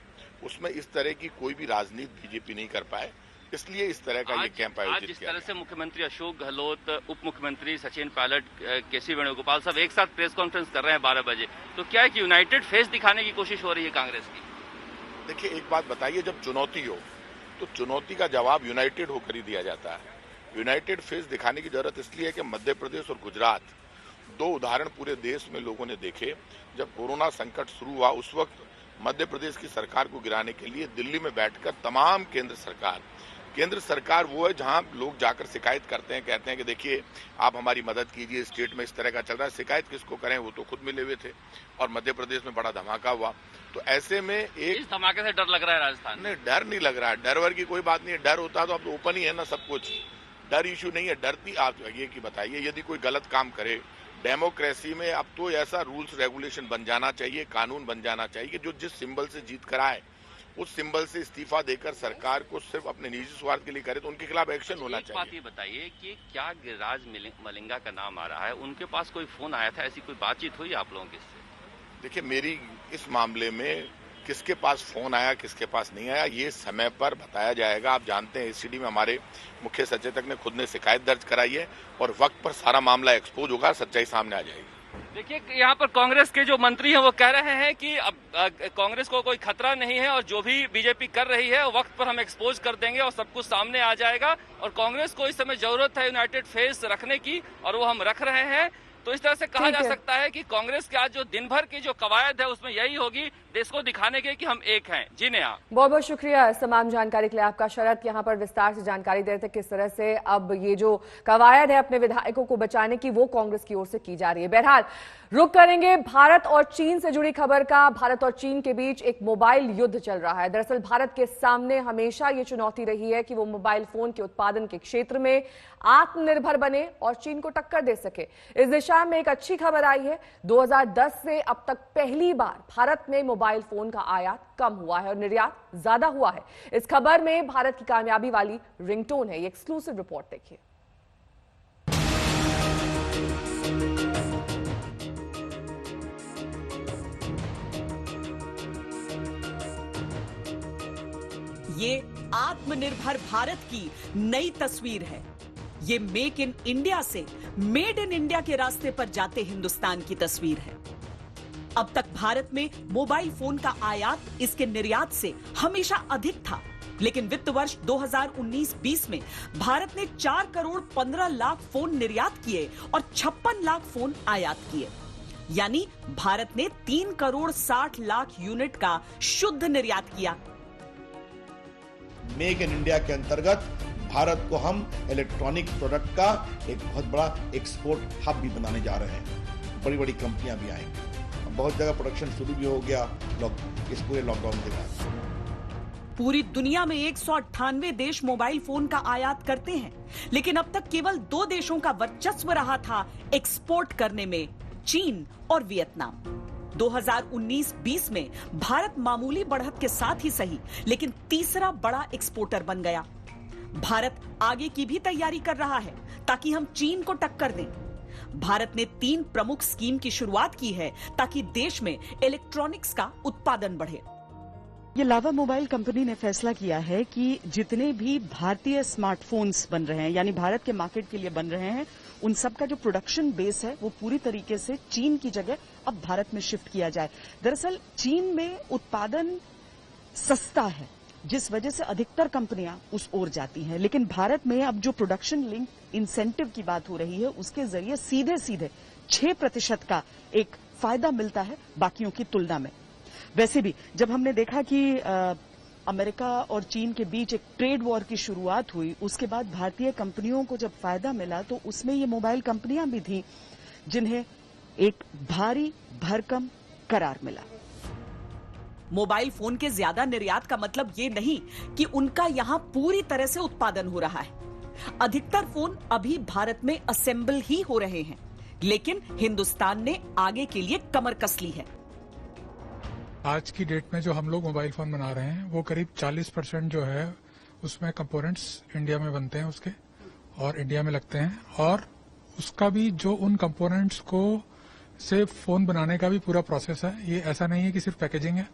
उसमें इस तरह की कोई भी राजनीति बीजेपी नहीं कर पाए, इसलिए इस तरह का ये कैंप आयोजित किया। जिस तरह से मुख्यमंत्री अशोक गहलोत, उप मुख्यमंत्री सचिन पायलट, केसी वेणुगोपाल सब एक साथ प्रेस कॉन्फ्रेंस कर रहे हैं 12 बजे, तो क्या है कि यूनाइटेड फेस दिखाने की कोशिश हो रही है कांग्रेस की? देखिए, एक बात बताइए, जब चुनौती हो तो चुनौती का जवाब यूनाइटेड होकर ही दिया जाता है। यूनाइटेड फेस दिखाने की जरूरत इसलिए है कि मध्य प्रदेश और गुजरात 2 उदाहरण पूरे देश में लोगों ने देखे। जब कोरोना संकट शुरू हुआ उस वक्त मध्य प्रदेश की सरकार को गिराने के लिए दिल्ली में बैठकर तमाम केंद्र सरकार वो है जहां लोग जाकर शिकायत करते हैं, कहते हैं कि देखिए आप हमारी मदद कीजिए, स्टेट में इस तरह का चल रहा है। शिकायत किसको करें, वो तो खुद मिले हुए थे, और मध्य प्रदेश में बड़ा धमाका हुआ। तो ऐसे में एक इस धमाके से डर लग रहा है राजस्थान में? डर नहीं लग रहा है, डर वर की कोई बात नहीं है। डर होता तो अब तो ओपन ही है ना सब कुछ, डर इशू नहीं है। डरती आप ये कि बताइए, यदि कोई गलत काम करे, डेमोक्रेसी में अब तो ऐसा रूल्स रेगुलेशन बन जाना चाहिए, कानून बन जाना चाहिए कि जो जिस सिंबल से जीत कर आए उस सिंबल से इस्तीफा देकर सरकार को सिर्फ अपने निजी स्वार्थ के लिए करे तो उनके खिलाफ एक्शन होना चाहिए। बात ये बताइए कि क्या गिरिराज मलिंगा का नाम आ रहा है, उनके पास कोई फोन आया था, ऐसी कोई बातचीत हुई आप लोगों की? देखिए, मेरी इस मामले में किसके पास फोन आया किसके पास नहीं आया ये समय पर बताया जाएगा। आप जानते हैं एससीडी में हमारे मुख्य सचेतक ने खुद ने शिकायत दर्ज कराई है और वक्त पर सारा मामला एक्सपोज होगा, सच्चाई सामने आ जाएगी। देखिए, यहाँ पर कांग्रेस के जो मंत्री हैं वो कह रहे हैं कि अब कांग्रेस को कोई खतरा नहीं है और जो भी बीजेपी कर रही है वक्त पर हम एक्सपोज कर देंगे और सब कुछ सामने आ जाएगा, और कांग्रेस को इस समय जरूरत है यूनाइटेड फेस रखने की और वो हम रख रहे हैं। तो इस तरह से कहा जा सकता है कि कांग्रेस के आज जो दिन भर की जो कवायद है उसमें यही होगी देश को दिखाने के कि हम एक हैं। जी नेहा, बहुत बहुत शुक्रिया इस तमाम जानकारी के लिए आपका। शरद यहाँ पर विस्तार से जानकारी दे रहे थे किस तरह से अब ये जो कवायद है अपने विधायकों को बचाने की वो कांग्रेस की ओर से की जा रही है। बहरहाल रुक करेंगे भारत और चीन से जुड़ी खबर का। भारत और चीन के बीच एक मोबाइल युद्ध चल रहा है। दरअसल भारत के सामने हमेशा ये चुनौती रही है कि वो मोबाइल फोन के उत्पादन के क्षेत्र में आत्मनिर्भर बने और चीन को टक्कर दे सके। इस दिशा में एक अच्छी खबर आई है। 2010 से अब तक पहली बार भारत में मोबाइल फोन का आयात कम हुआ है और निर्यात ज्यादा हुआ है। इस खबर में भारत की कामयाबी वाली रिंगटोन है। ये एक्सक्लूसिव रिपोर्ट देखिए। ये आत्मनिर्भर भारत की नई तस्वीर है। ये मेक इन इंडिया से मेड इन इंडिया के रास्ते पर जाते हिंदुस्तान की तस्वीर है। अब तक भारत में मोबाइल फोन का आयात इसके निर्यात से हमेशा अधिक था, लेकिन वित्त वर्ष 2019-20 में भारत ने 4 करोड़ 15 लाख फोन निर्यात किए और 56 लाख फोन आयात किए। यानी भारत ने 3 करोड़ 60 लाख यूनिट का शुद्ध निर्यात किया। मेक इन इंडिया के अंतर्गत भारत को हम इलेक्ट्रॉनिक प्रोडक्ट का एक बहुत बड़ा एक्सपोर्ट हब भी बनाने जा रहे हैं। बड़ी बड़ी कंपनियां भी आएंगी, बहुत जगह प्रोडक्शन शुरू भी हो गया इस पूरे लॉकडाउन के बाद। पूरी दुनिया में 198 देश मोबाइल फोन का आयात करते हैं, लेकिन अब तक केवल 2 देशों का वर्चस्व रहा था एक्सपोर्ट करने में, चीन और वियतनाम। 2019-20 में भारत मामूली बढ़त के साथ ही सही, लेकिन तीसरा बड़ा एक्सपोर्टर बन गया। भारत आगे की भी तैयारी कर रहा है ताकि हम चीन को टक्कर दें। भारत ने 3 प्रमुख स्कीम की शुरुआत की है ताकि देश में इलेक्ट्रॉनिक्स का उत्पादन बढ़े। ये लावा मोबाइल कंपनी ने फैसला किया है कि जितने भी भारतीय स्मार्टफोन्स बन रहे हैं, यानी भारत के मार्केट के लिए बन रहे हैं, उन सब का जो प्रोडक्शन बेस है वो पूरी तरीके से चीन की जगह अब भारत में शिफ्ट किया जाए। दरअसल चीन में उत्पादन सस्ता है, जिस वजह से अधिकतर कंपनियां उस ओर जाती हैं, लेकिन भारत में अब जो प्रोडक्शन लिंक इंसेंटिव की बात हो रही है उसके जरिए सीधे सीधे 6% का एक फायदा मिलता है बाकियों की तुलना में। वैसे भी जब हमने देखा कि अमेरिका और चीन के बीच एक ट्रेड वॉर की शुरुआत हुई, उसके बाद भारतीय कंपनियों को जब फायदा मिला तो उसमें ये मोबाइल कंपनियां भी थीं जिन्हें एक भारी भरकम करार मिला। मोबाइल फोन के ज्यादा निर्यात का मतलब ये नहीं कि उनका यहां पूरी तरह से उत्पादन हो रहा है। अधिकतर फोन अभी भारत में असेंबल ही हो रहे हैं, लेकिन हिंदुस्तान ने आगे के लिए कमर कस ली है। आज की डेट में जो हम लोग मोबाइल फोन बना रहे हैं वो करीब 40% जो है उसमें कंपोनेंट्स इंडिया में बनते हैं उसके, और इंडिया में लगते हैं, और उसका भी जो उन कंपोनेंट्स को से फोन बनाने का भी पूरा प्रोसेस है। ये ऐसा नहीं है कि सिर्फ पैकेजिंग है,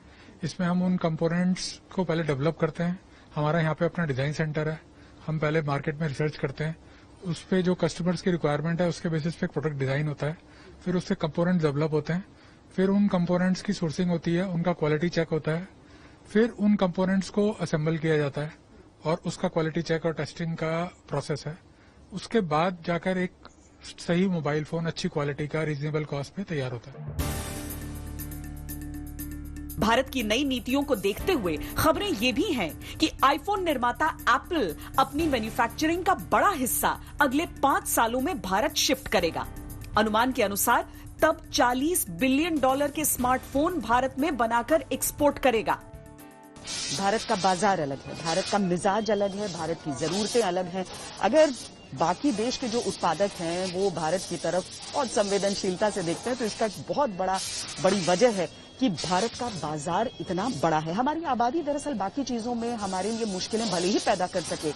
इसमें हम उन कंपोनेंट्स को पहले डेवलप करते हैं। हमारा यहाँ पे अपना डिजाइन सेंटर है, हम पहले मार्केट में रिसर्च करते हैं, उस पे जो कस्टमर्स की रिक्वायरमेंट है उसके बेसिस पे प्रोडक्ट डिजाइन होता है, फिर उससे कंपोनेंट्स डेवलप होते हैं, फिर उन कंपोनेंट्स की सोर्सिंग होती है, उनका क्वालिटी चेक होता है, फिर उन कंपोनेंट्स को असेंबल किया जाता है और उसका क्वालिटी चेक और टेस्टिंग का प्रोसेस है। उसके बाद जाकर एक सही मोबाइल फोन अच्छी क्वालिटी का रीजनेबल कॉस्ट पे तैयार होता है। भारत की नई नीतियों को देखते हुए खबरें ये भी हैं कि आईफोन निर्माता एप्पल अपनी मैन्युफैक्चरिंग का बड़ा हिस्सा अगले 5 सालों में भारत शिफ्ट करेगा। अनुमान के अनुसार तब $40 बिलियन के स्मार्टफोन भारत में बनाकर एक्सपोर्ट करेगा। भारत का बाजार अलग है, भारत का मिजाज अलग है, भारत की जरूरतें अलग हैं। अगर बाकी देश के जो उत्पादक हैं वो भारत की तरफ और संवेदनशीलता से देखते हैं तो इसका एक बहुत बड़ी वजह है कि भारत का बाजार इतना बड़ा है। हमारी आबादी दरअसल बाकी चीजों में हमारे लिए मुश्किलें भले ही पैदा कर सके,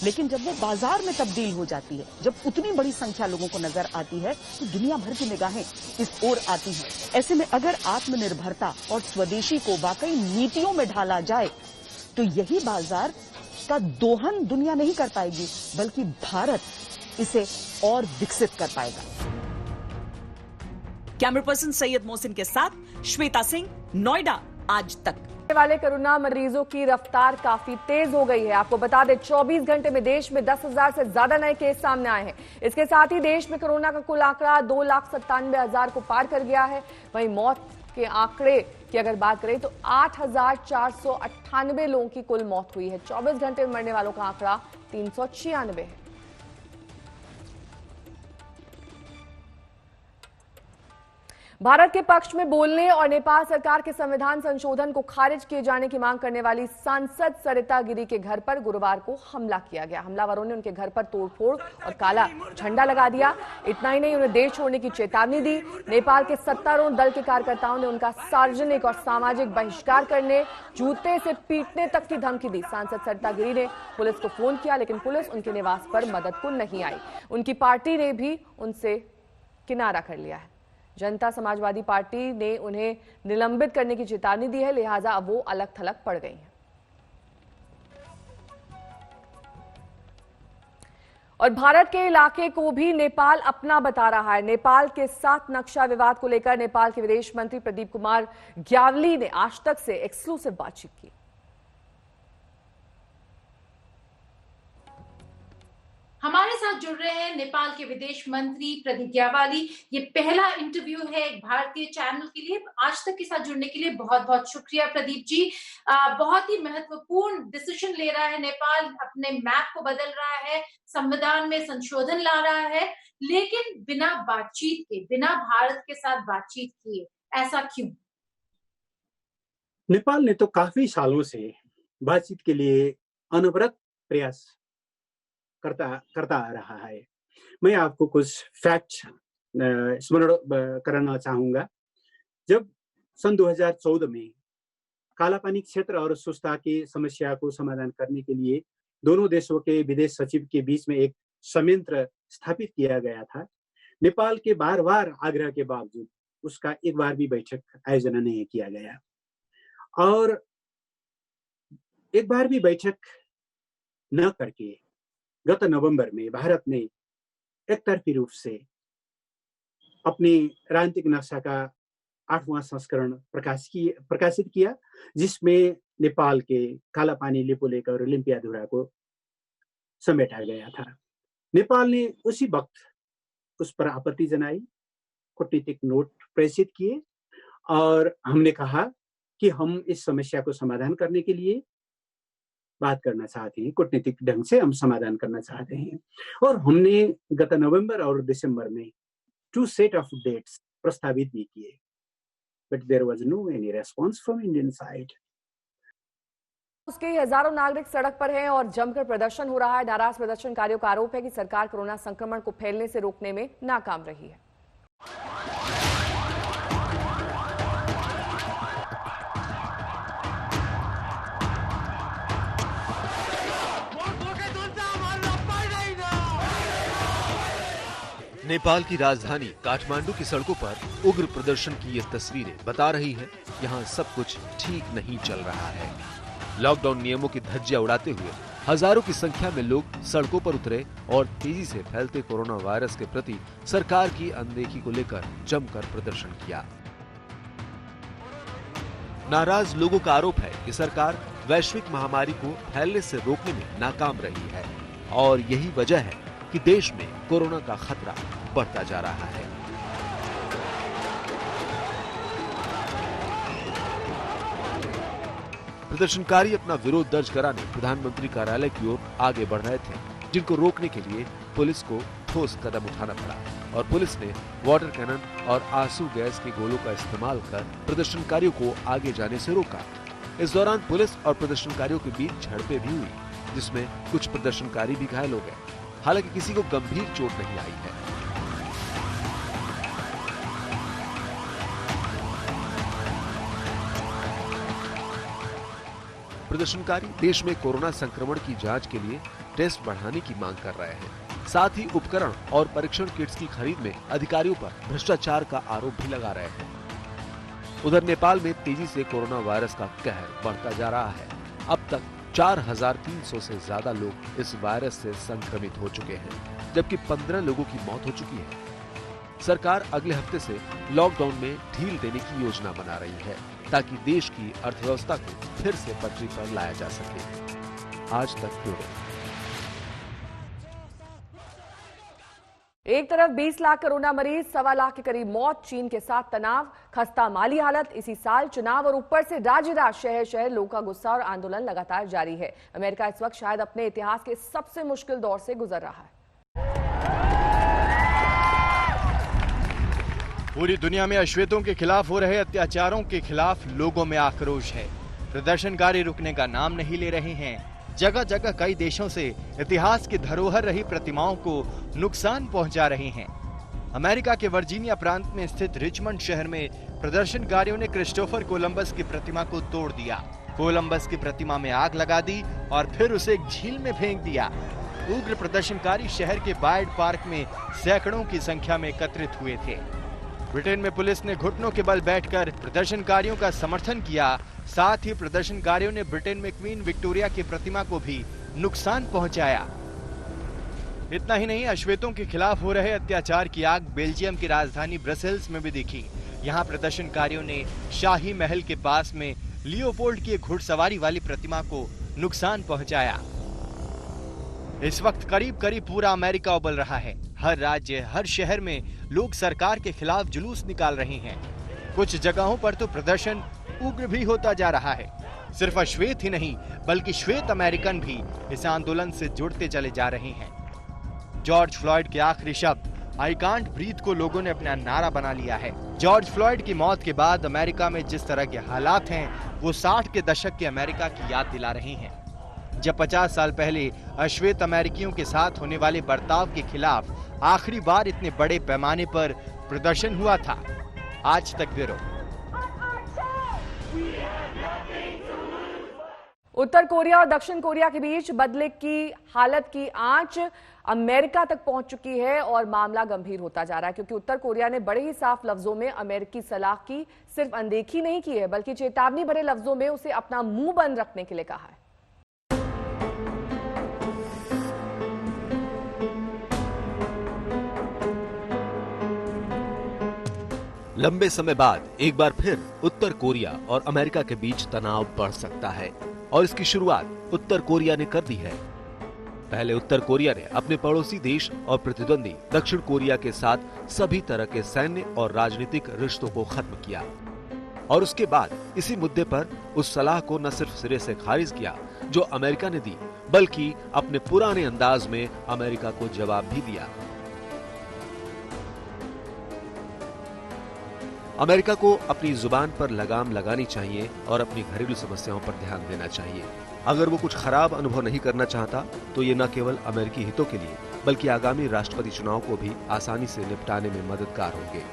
लेकिन जब वो बाजार में तब्दील हो जाती है, जब उतनी बड़ी संख्या लोगों को नजर आती है तो दुनिया भर की निगाहें इस ओर आती हैं। ऐसे में अगर आत्मनिर्भरता और स्वदेशी को वाकई नीतियों में ढाला जाए तो यही बाजार का दोहन दुनिया नहीं कर पाएगी, बल्कि भारत इसे और विकसित कर पाएगा। कैमरा पर्सन सैयद मोहसिन के साथ श्वेता सिंह, नोएडा, आज तक। वाले कोरोना मरीजों की रफ्तार काफी तेज हो गई है। आपको बता दें 24 घंटे में देश में 10,000 से ज्यादा नए केस सामने आए हैं। इसके साथ ही देश में कोरोना का कुल आंकड़ा 2,97,000 को पार कर गया है। वहीं मौत के आंकड़े की अगर बात करें तो 8,498 लोगों की कुल मौत हुई है। 24 घंटे में मरने वालों का आंकड़ा 396 है। भारत के पक्ष में बोलने और नेपाल सरकार के संविधान संशोधन को खारिज किए जाने की मांग करने वाली सांसद सरिता गिरी के घर पर गुरुवार को हमला किया गया। हमलावरों ने उनके घर पर तोड़फोड़ और काला झंडा लगा दिया। इतना ही नहीं, उन्हें देश छोड़ने की चेतावनी दी। नेपाल के सत्तारूढ़ दल के कार्यकर्ताओं ने उनका सार्वजनिक और सामाजिक बहिष्कार करने, जूते से पीटने तक की धमकी दी। सांसद सरिता गिरी ने पुलिस को फोन किया, लेकिन पुलिस उनके निवास पर मदद को नहीं आई। उनकी पार्टी ने भी उनसे किनारा कर लिया है। जनता समाजवादी पार्टी ने उन्हें निलंबित करने की चेतावनी दी है, लिहाजा अब वो अलग थलग पड़ गई हैं। और भारत के इलाके को भी नेपाल अपना बता रहा है। नेपाल के साथ नक्शा विवाद को लेकर नेपाल के विदेश मंत्री प्रदीप कुमार ग्यावली ने आज तक से एक्सक्लूसिव बातचीत की। हमारे साथ जुड़ रहे हैं नेपाल के विदेश मंत्री प्रदीप ग्यावाली। ये पहला इंटरव्यू है एक भारतीय चैनल के लिए। आज तक के साथ जुड़ने के लिए बहुत बहुत शुक्रिया प्रदीप जी। बहुत ही महत्वपूर्ण डिसीजन ले रहा है नेपाल, अपने मैप को बदल रहा है, संविधान में संशोधन ला रहा है, लेकिन बिना बातचीत के, बिना भारत के साथ बातचीत किए। ऐसा क्यों? नेपाल ने तो काफी सालों से बातचीत के लिए अनवरत प्रयास करता आ रहा है। मैं आपको कुछ फैक्ट स्मरण कराना चाहूंगा। जब सन 2014 में कालापानी क्षेत्र और सुस्ता की समस्या को समाधान करने के लिए दोनों देशों के विदेश सचिव के बीच में एक संयंत्र स्थापित किया गया था, नेपाल के बार बार आग्रह के बावजूद उसका एक बार भी बैठक आयोजन नहीं किया गया और एक बार भी बैठक न करके गत नवंबर में भारत ने एकतरफी रूप से अपनी राजनीतिक नक्शा का 8वां संस्करण प्रकाशित किया, जिसमें नेपाल के कालापानी, लिपुलेख और लिम्पियाधुरा को समेटा गया था। नेपाल ने उसी वक्त उस पर आपत्ति जनाई, कूटनीतिक नोट प्रेषित किए और हमने कहा कि हम इस समस्या को समाधान करने के लिए बात करना चाहते हैं, कूटनीतिक ढंग से हम समाधान करना चाहते हैं। और हमने गत नवंबर और दिसंबर में 2 सेट ऑफ डेट्स प्रस्तावित भी किए, but there was no any response from Indian side. उसके हजारों नागरिक सड़क पर हैं और जमकर प्रदर्शन हो रहा है। नाराज प्रदर्शनकारियों का आरोप है कि सरकार कोरोना संक्रमण को फैलने से रोकने में नाकाम रही है। नेपाल की राजधानी काठमांडू की सड़कों पर उग्र प्रदर्शन की ये तस्वीरें बता रही है, यहाँ सब कुछ ठीक नहीं चल रहा है। लॉकडाउन नियमों की धज्जियां उड़ाते हुए हजारों की संख्या में लोग सड़कों पर उतरे और तेजी से फैलते कोरोना वायरस के प्रति सरकार की अनदेखी को लेकर जमकर प्रदर्शन किया। नाराज लोगों का आरोप है कि सरकार वैश्विक महामारी को फैलने से रोकने में नाकाम रही है और यही वजह है कि देश में कोरोना का खतरा बढ़ता जा रहा है। प्रदर्शनकारी अपना विरोध दर्ज कराने प्रधानमंत्री कार्यालय की ओर आगे बढ़ रहे थे, जिनको रोकने के लिए पुलिस को ठोस कदम उठाना पड़ा और पुलिस ने वाटर कैनन और आंसू गैस के गोलों का इस्तेमाल कर प्रदर्शनकारियों को आगे जाने से रोका। इस दौरान पुलिस और प्रदर्शनकारियों के बीच झड़पें भी हुई, जिसमें कुछ प्रदर्शनकारी भी घायल हो गए। हालांकि किसी को गंभीर चोट नहीं आई है। प्रदर्शनकारी देश में कोरोना संक्रमण की जांच के लिए टेस्ट बढ़ाने की मांग कर रहे हैं। साथ ही उपकरण और परीक्षण किट्स की खरीद में अधिकारियों पर भ्रष्टाचार का आरोप भी लगा रहे हैं। उधर नेपाल में तेजी से कोरोना वायरस का कहर बढ़ता जा रहा है। अब तक 4300 से ज्यादा लोग इस वायरस से संक्रमित हो चुके हैं, जबकि 15 लोगों की मौत हो चुकी है। सरकार अगले हफ्ते से लॉकडाउन में ढील देने की योजना बना रही है, ताकि देश की अर्थव्यवस्था को फिर से पटरी पर लाया जा सके। आज तक ब्यूरो। एक तरफ 20 लाख कोरोना मरीज, 1.25 लाख के करीब मौत, चीन के साथ तनाव, खस्ता माली हालत, इसी साल चुनाव और ऊपर से राज्य शहर शहर लोगों का गुस्सा और आंदोलन लगातार जारी है। अमेरिका इस वक्त शायद अपने इतिहास के सबसे मुश्किल दौर से गुजर रहा है। पूरी दुनिया में अश्वेतों के खिलाफ हो रहे अत्याचारों के खिलाफ लोगों में आक्रोश है। प्रदर्शनकारी रुकने का नाम नहीं ले रहे हैं। जगह जगह कई देशों से इतिहास की धरोहर रही प्रतिमाओं को नुकसान पहुंचा रहे हैं। अमेरिका के वर्जीनिया प्रांत में स्थित रिचमंड शहर में प्रदर्शनकारियों ने क्रिस्टोफर कोलंबस की प्रतिमा को तोड़ दिया। कोलंबस की प्रतिमा में आग लगा दी और फिर उसे एक झील में फेंक दिया। उग्र प्रदर्शनकारी शहर के बायड पार्क में सैकड़ों की संख्या में एकत्रित हुए थे। ब्रिटेन में पुलिस ने घुटनों के बल बैठकर प्रदर्शनकारियों का समर्थन किया। साथ ही प्रदर्शनकारियों ने ब्रिटेन में क्वीन विक्टोरिया की प्रतिमा को भी नुकसान पहुंचाया। इतना ही नहीं, अश्वेतों के खिलाफ हो रहे अत्याचार की आग बेल्जियम की राजधानी ब्रसेल्स में भी दिखी। यहां प्रदर्शनकारियों ने शाही महल के पास में लियोपोल्ड की घुड़सवारी वाली प्रतिमा को नुकसान पहुंचाया। इस वक्त करीब करीब पूरा अमेरिका उबल रहा है। हर राज्य, हर शहर में लोग सरकार के खिलाफ जुलूस निकाल रहे हैं। कुछ जगहों पर तो प्रदर्शन उग्र भी होता जा रहा है। सिर्फ अश्वेत ही नहीं, बल्कि श्वेत अमेरिकन भी इस आंदोलन से जुड़ते चले जा रहे हैं। जॉर्ज फ्लॉयड के आखिरी शब्द आई कांट ब्रीथ को लोगों ने अपना नारा बना लिया है। जॉर्ज फ्लॉयड की मौत के बाद अमेरिका में जिस तरह के हालात हैं, वो 60 के दशक के अमेरिका की याद दिला रहे हैं, जब 50 साल पहले अश्वेत अमेरिकियों के साथ होने वाले बर्ताव के खिलाफ आखिरी बार इतने बड़े पैमाने पर प्रदर्शन हुआ था। आज तक ब्यूरो। उत्तर कोरिया और दक्षिण कोरिया के बीच बदले की हालत की आंच अमेरिका तक पहुंच चुकी है और मामला गंभीर होता जा रहा है, क्योंकि उत्तर कोरिया ने बड़े ही साफ लफ्जों में अमेरिकी सलाह की सिर्फ अनदेखी नहीं की है, बल्कि चेतावनी भरे लफ्जों में उसे अपना मुंह बंद रखने के लिए कहा है। लंबे समय बाद एक बार फिर उत्तर कोरिया और अमेरिका के बीच तनाव बढ़ सकता है और इसकी शुरुआत उत्तर कोरिया ने कर दी है। पहले उत्तर कोरिया ने अपने पड़ोसी देश और प्रतिद्वंदी दक्षिण कोरिया के साथ सभी तरह के सैन्य और राजनीतिक रिश्तों को खत्म किया और उसके बाद इसी मुद्दे पर उस सलाह को न सिर्फ सिरे से खारिज किया जो अमेरिका ने दी, बल्कि अपने पुराने अंदाज में अमेरिका को जवाब भी दिया। अमेरिका को अपनी जुबान पर लगाम लगानी चाहिए और अपनी घरेलू समस्याओं पर ध्यान देना चाहिए। अगर वो कुछ खराब अनुभव नहीं करना चाहता तो ये न केवल अमेरिकी हितों के लिए बल्कि आगामी राष्ट्रपति चुनाव को भी आसानी से निपटाने में मददगार होंगे।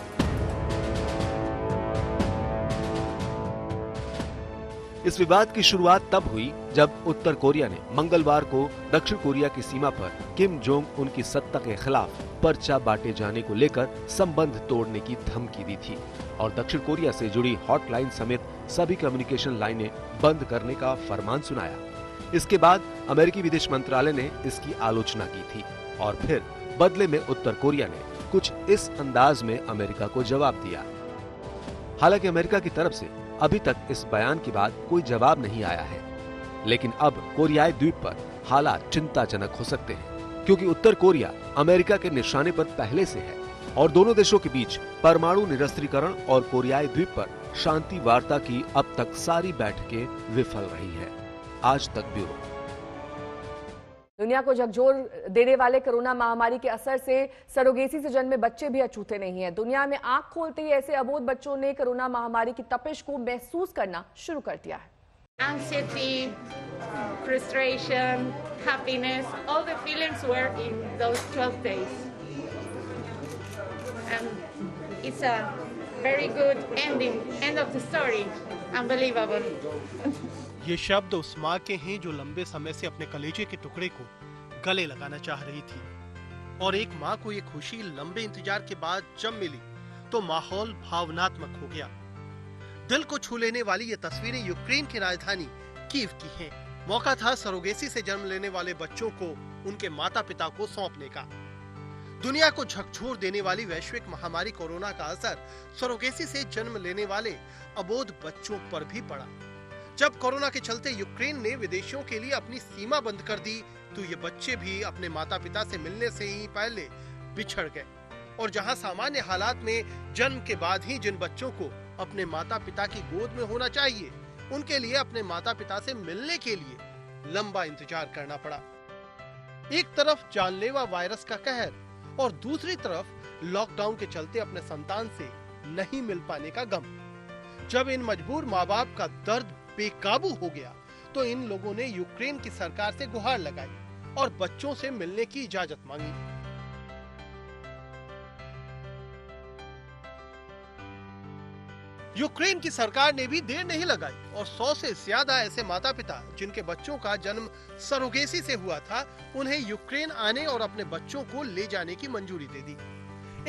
इस विवाद की शुरुआत तब हुई जब उत्तर कोरिया ने मंगलवार को दक्षिण कोरिया की सीमा पर किम जोंग उन की सत्ता के खिलाफ पर्चा बांटे जाने को लेकर संबंध तोड़ने की धमकी दी थी और दक्षिण कोरिया से जुड़ी हॉटलाइन समेत सभी कम्युनिकेशन लाइनें बंद करने का फरमान सुनाया। इसके बाद अमेरिकी विदेश मंत्रालय ने इसकी आलोचना की थी और फिर बदले में उत्तर कोरिया ने कुछ इस अंदाज में अमेरिका को जवाब दिया। हालांकि अमेरिका की तरफ से अभी तक इस बयान के बाद कोई जवाब नहीं आया है, लेकिन अब कोरियाई द्वीप पर हालात चिंताजनक हो सकते हैं, क्योंकि उत्तर कोरिया अमेरिका के निशाने पर पहले से है और दोनों देशों के बीच परमाणु निरस्त्रीकरण और कोरियाई द्वीप पर शांति वार्ता की अब तक सारी बैठकें विफल रही है। आज तक ब्यूरो। दुनिया को झकझोर देने वाले कोरोना महामारी के असर से सरोगेसी से जन्मे बच्चे भी अछूते नहीं हैं। दुनिया में आंख खोलते ही ऐसे अबोध बच्चों ने कोरोना महामारी की तपिश को महसूस करना शुरू कर दिया है। Anxiety, frustration, happiness, all the feelings were in those 12 days. And it's a very good ending, end of the story. Unbelievable. ये शब्द उस माँ के हैं जो लंबे समय से अपने कलेजे के टुकड़े को गले लगाना चाह रही थी और एक माँ को ये खुशी लंबे इंतजार के बाद जब मिली तो माहौल भावनात्मक हो गया। दिल को छू लेने वाली ये तस्वीरें यूक्रेन की राजधानी कीव की हैं। मौका था सरोगेसी से जन्म लेने वाले बच्चों को उनके माता पिता को सौंपने का। दुनिया को झकझोर देने वाली वैश्विक महामारी कोरोना का असर सरोगेसी से जन्म लेने वाले अबोध बच्चों पर भी पड़ा। जब कोरोना के चलते यूक्रेन ने विदेशियों के लिए अपनी सीमा बंद कर दी तो ये बच्चे भी अपने माता पिता से मिलने से ही पहले बिछड़ गए और जहां सामान्य हालात में जन्म के बाद ही जिन बच्चों को अपने माता पिता की गोद में होना चाहिए उनके लिए अपने माता पिता से मिलने के लिए लंबा इंतजार करना पड़ा। एक तरफ जानलेवा वायरस का कहर और दूसरी तरफ लॉकडाउन के चलते अपने संतान से नहीं मिल पाने का गम। जब इन मजबूर माँ बाप का दर्द बेकाबू हो गया तो इन लोगों ने यूक्रेन की सरकार से गुहार लगाई और बच्चों से मिलने की इजाजत मांगी। यूक्रेन की सरकार ने भी देर नहीं लगाई और 100 से ज्यादा ऐसे माता पिता जिनके बच्चों का जन्म सरोगेसी से हुआ था उन्हें यूक्रेन आने और अपने बच्चों को ले जाने की मंजूरी दे दी।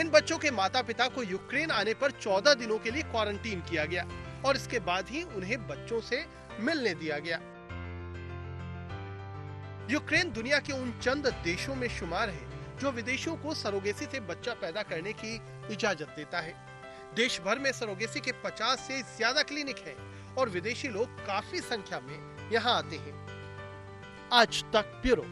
इन बच्चों के माता पिता को यूक्रेन आने पर 14 दिनों के लिए क्वारंटीन किया गया और इसके बाद ही उन्हें बच्चों से मिलने दिया गया। यूक्रेन दुनिया के उन चंद देशों में शुमार है जो विदेशियों को सरोगेसी से बच्चा पैदा करने की इजाजत देता है। देश भर में सरोगेसी के 50 से ज्यादा क्लिनिक हैं और विदेशी लोग काफी संख्या में यहाँ आते हैं। आज तक ब्यूरो।